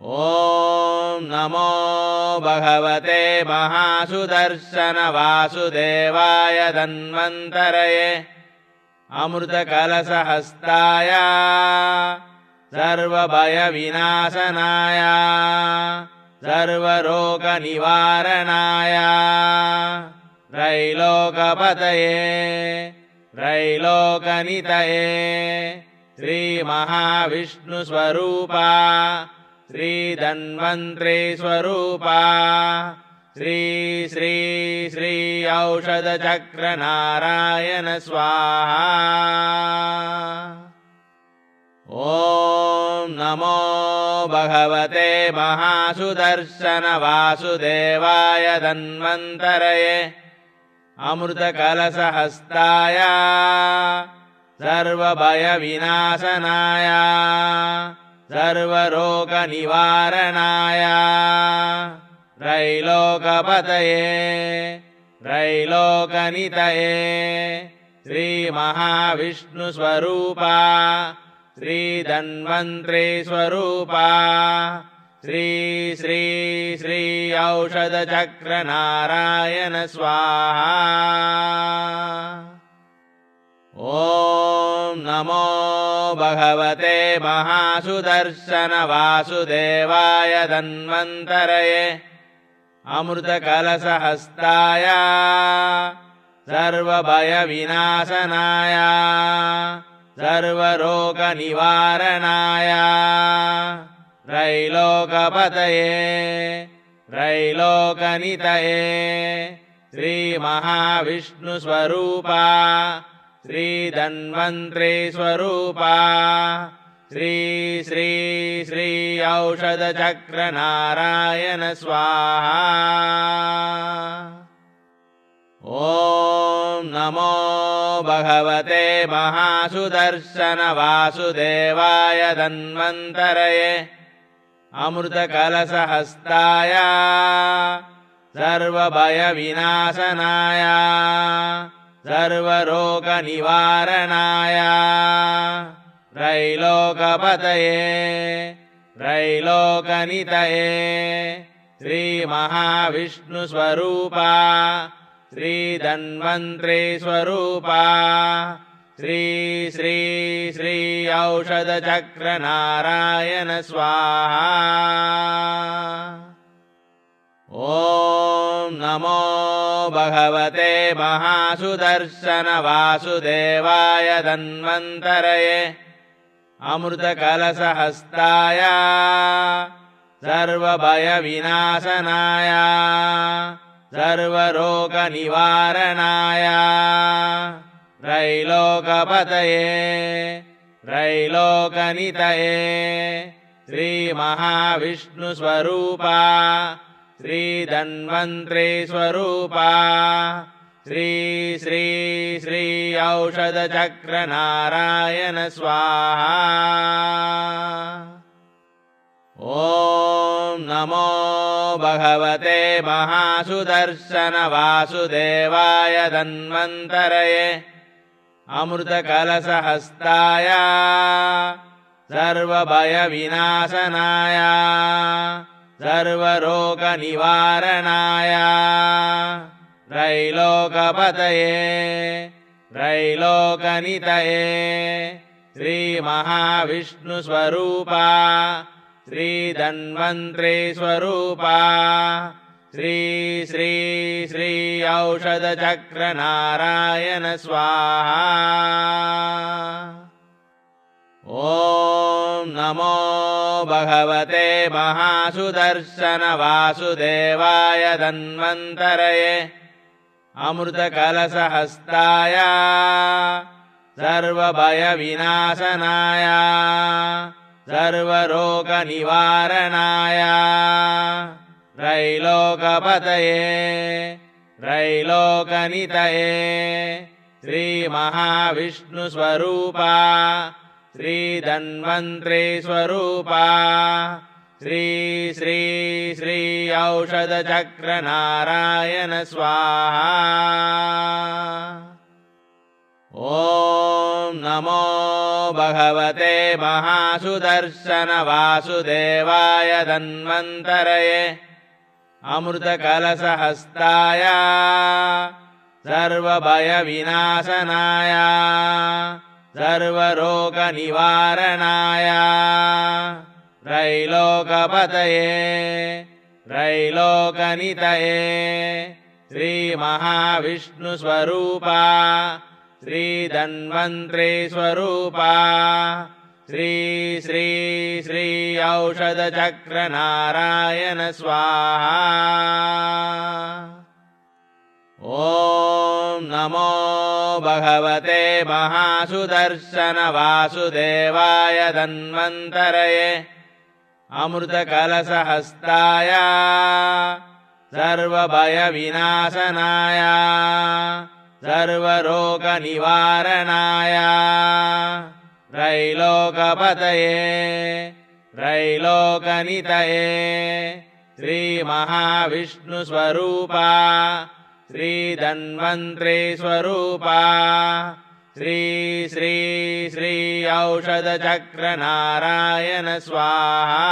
ॐ नमो भगवते महासुदर्शन वासुदेवाय धन्वन्तरये अमृतकलशहस्ताय सर्वभयविनाशनाय सर्वरोगनिवारणाय त्रैलोकपतये त्रैलोकनितये श्रीमहाविष्णुस्वरूपा श्रीधन्वन्त्री स्वरूपा श्री श्री श्री औषधचक्रनारायण स्वाहा। ॐ नमो भगवते महासुदर्शन वासुदेवाय धन्वन्तरये अमृतकलशहस्ताय सर्वभयविनाशनाय सर्वरोगनिवारणाय त्रैलोकपतये त्रैलोकनितये श्रीमहाविष्णुस्वरूपा श्रीधन्वन्त्री स्वरूपा श्री श्री श्री औषधचक्रनारायण स्वाहा। ॐ नमो भगवते महासुदर्शन वासुदेवाय धन्वन्तरये अमृतकलशहस्ताय सर्वभयविनाशनाय सर्वरोगनिवारणाय त्रैलोकपतये त्रैलोकनितये श्रीमहाविष्णुस्वरूपा श्रीधन्वन्त्री स्वरूपा श्री श्री श्री औषधचक्रनारायण स्वाहा। ॐ नमो भगवते महासुदर्शन वासुदेवाय धन्वन्तरये अमृतकलशहस्ताय सर्वभयविनाशनाय सर्वरोगनिवारणाय त्रैलोकपतये त्रैलोकनितये श्रीमहाविष्णुस्वरूपा श्रीधन्वन्त्री स्वरूपा श्री श्री श्री औषधचक्रनारायण स्वाहा। ॐ नमो भगवते महासुदर्शन वासुदेवाय धन्वन्तरये अमृतकलशहस्ताय सर्वभयविनाशनाय सर्वरोगनिवारणाय त्रैलोकपतये त्रैलोकनितये श्रीमहाविष्णुस्वरूपा श्रीधन्वन्त्री स्वरूपा श्री श्री श्री औषधचक्रनारायण स्वाहा। ॐ नमो भगवते महासुदर्शन वासुदेवाय धन्वन्तरये अमृतकलशहस्ताय सर्वभयविनाशनाय सर्वरोगनिवारणाय त्रैलोकपतये त्रैलोकनितये श्रीमहाविष्णुस्वरूपा श्रीधन्वन्त्री स्वरूपा श्री श्री श्री औषधचक्रनारायण स्वाहा। ॐ नमो भगवते महासुदर्शन वासुदेवाय धन्वन्तरये अमृतकलशहस्ताय सर्वभयविनाशनाय सर्वरोगनिवारणाय त्रैलोकपतये त्रैलोकनितये श्रीमहाविष्णुस्वरूपा श्रीधन्वन्त्री स्वरूपा श्री श्री श्री औषधचक्रनारायण स्वाहा। ॐ नमो भगवते महासुदर्शन वासुदेवाय धन्वन्तरये अमृतकलशहस्ताय सर्वभयविनाशनाय सर्वरोगनिवारणाय त्रैलोकपतये त्रैलोकनितये श्रीमहाविष्णुस्वरूपा श्रीधन्वन्त्रीस्वरूपा श्री श्री श्री औषधचक्रनारायण स्वाहा। ॐ नमो भगवते महासुदर्शन वासुदेवाय धन्वन्तरये अमृतकलशहस्ताय सर्वभयविनाशनाय सर्वरोगनिवारणाय त्रैलोकपतये त्रैलोकनितये श्रीमहाविष्णुस्वरूपा श्रीधन्वन्त्रीस्वरूपा श्री श्री श्री औषधचक्रनारायण स्वाहा।